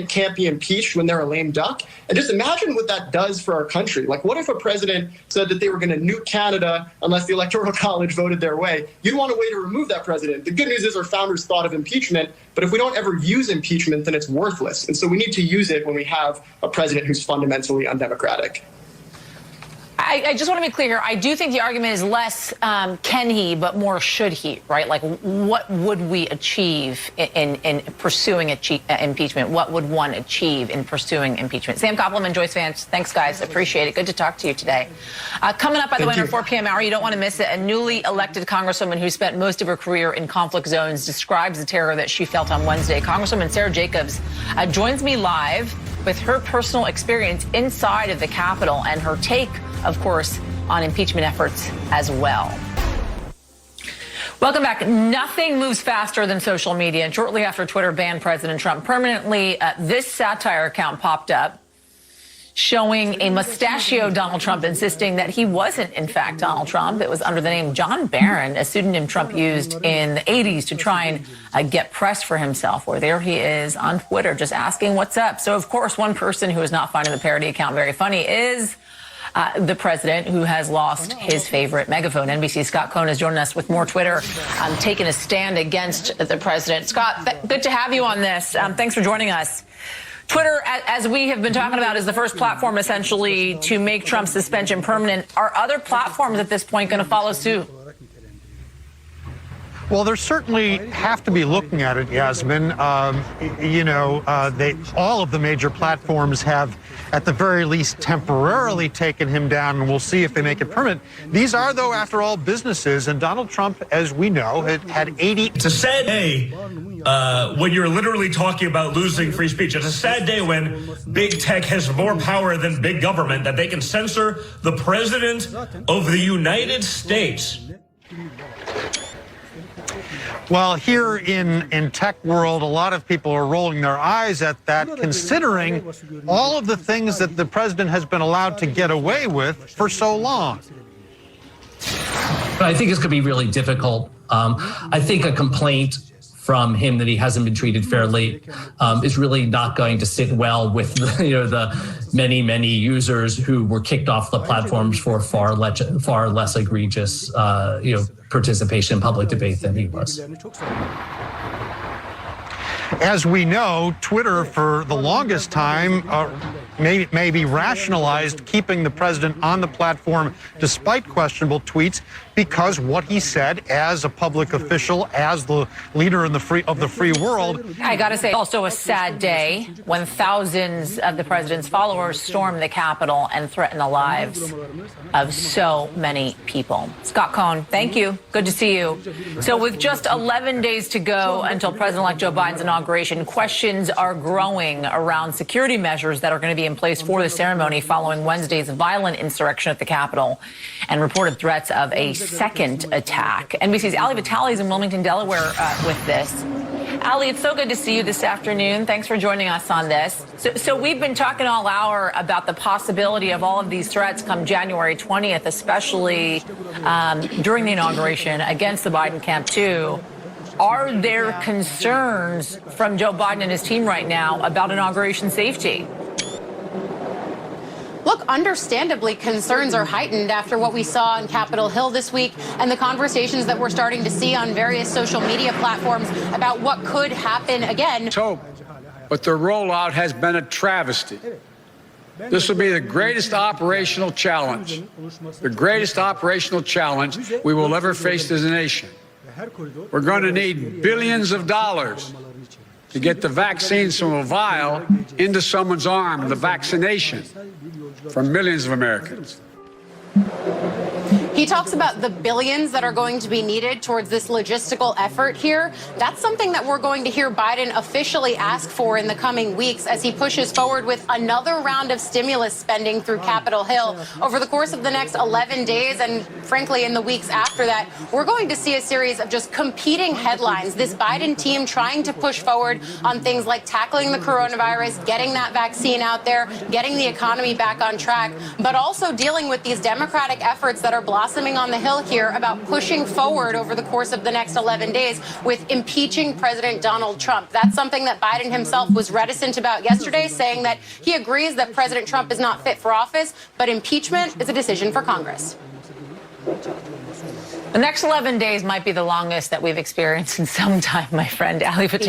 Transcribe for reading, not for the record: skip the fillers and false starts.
can't be impeached when they're a lame duck. And just imagine what that does for our country. Like, what if a president said that they were going to nuke Canada unless the Electoral College voted their way? You'd want a way to remove that president. The good news is our founders thought of impeachment, but if we don't ever use impeachment, then it's worthless. And so we need to use it when we have a president who's fundamentally undemocratic. I just want to be clear here. I do think the argument is less can he, but more should he, right? Like, what would we achieve in pursuing impeachment? What would one achieve in pursuing impeachment? Sam Koppelman, Joyce Vance, thanks, guys. Appreciate it. Good to talk to you today. Coming up, by the way, in our 4 p.m. hour, you don't want to miss it. A newly elected congresswoman who spent most of her career in conflict zones describes the terror that she felt on Wednesday. Congresswoman Sarah Jacobs joins me live with her personal experience inside of the Capitol and her take, of course, on impeachment efforts as well. Welcome back. Nothing moves faster than social media. And shortly after Twitter banned President Trump permanently, this satire account popped up showing a mustachioed Donald Trump insisting that he wasn't, in fact, Donald Trump. It was under the name John Barron, a pseudonym Trump used in the 80s to try and get press for himself. Where there he is on Twitter just asking what's up. So, of course, one person who is not finding the parody account very funny is the president, who has lost his favorite megaphone. NBC's Scott Cohn is joining us with more Twitter, taking a stand against the president. Scott, good to have you on this. Thanks for joining us. Twitter, as we have been talking about, is the first platform essentially to make Trump's suspension permanent. Are other platforms at this point going to follow suit? Well, they certainly have to be looking at it, Yasmin. All of the major platforms have, at the very least, temporarily taken him down, and we'll see if they make it permanent. These are, though, after all, businesses, and Donald Trump, as we know, had 80... It's a sad day when you're literally talking about losing free speech. It's a sad day when big tech has more power than big government, that they can censor the president of the United States. Well, here in tech world, a lot of people are rolling their eyes at that, considering all of the things that the president has been allowed to get away with for so long. But I think it's going to be really difficult. I think a complaint from him that he hasn't been treated fairly is really not going to sit well with the many users who were kicked off the platforms for far less egregious participation in public debate than he was. As we know, Twitter for the longest time maybe rationalized keeping the president on the platform despite questionable tweets because what he said as a public official, as the leader of the free world. I got to say, also a sad day when thousands of the president's followers stormed the Capitol and threatened the lives of so many people. Scott Cohn, thank you. Good to see you. So with just 11 days to go until President-elect Joe Biden's inauguration, questions are growing around security measures that are going to be in place for the ceremony following Wednesday's violent insurrection at the Capitol and reported threats of a second attack. NBC's Ali Vitale is in Wilmington, Delaware with this. Ali, it's so good to see you this afternoon. Thanks for joining us on this. So we've been talking all hour about the possibility of all of these threats come January 20th, especially during the inauguration against the Biden camp too. Are there concerns from Joe Biden and his team right now about inauguration safety? Look, understandably, concerns are heightened after what we saw on Capitol Hill this week and the conversations that we're starting to see on various social media platforms about what could happen again. But the rollout has been a travesty. This will be the greatest operational challenge we will ever face as a nation. We're going to need billions of dollars to get the vaccines from a vial into someone's arm, the vaccination for millions of Americans. He talks about the billions that are going to be needed towards this logistical effort here. That's something that we're going to hear Biden officially ask for in the coming weeks as he pushes forward with another round of stimulus spending through Capitol Hill. Over the course of the next 11 days and, frankly, in the weeks after that, we're going to see a series of just competing headlines. This Biden team trying to push forward on things like tackling the coronavirus, getting that vaccine out there, getting the economy back on track, but also dealing with these Democratic efforts that are blocking blossoming on the Hill here about pushing forward over the course of the next 11 days with impeaching President Donald Trump. That's something that Biden himself was reticent about yesterday, saying that he agrees that President Trump is not fit for office, but impeachment is a decision for Congress. The next 11 days might be the longest that we've experienced in some time, my friend Ali Patel.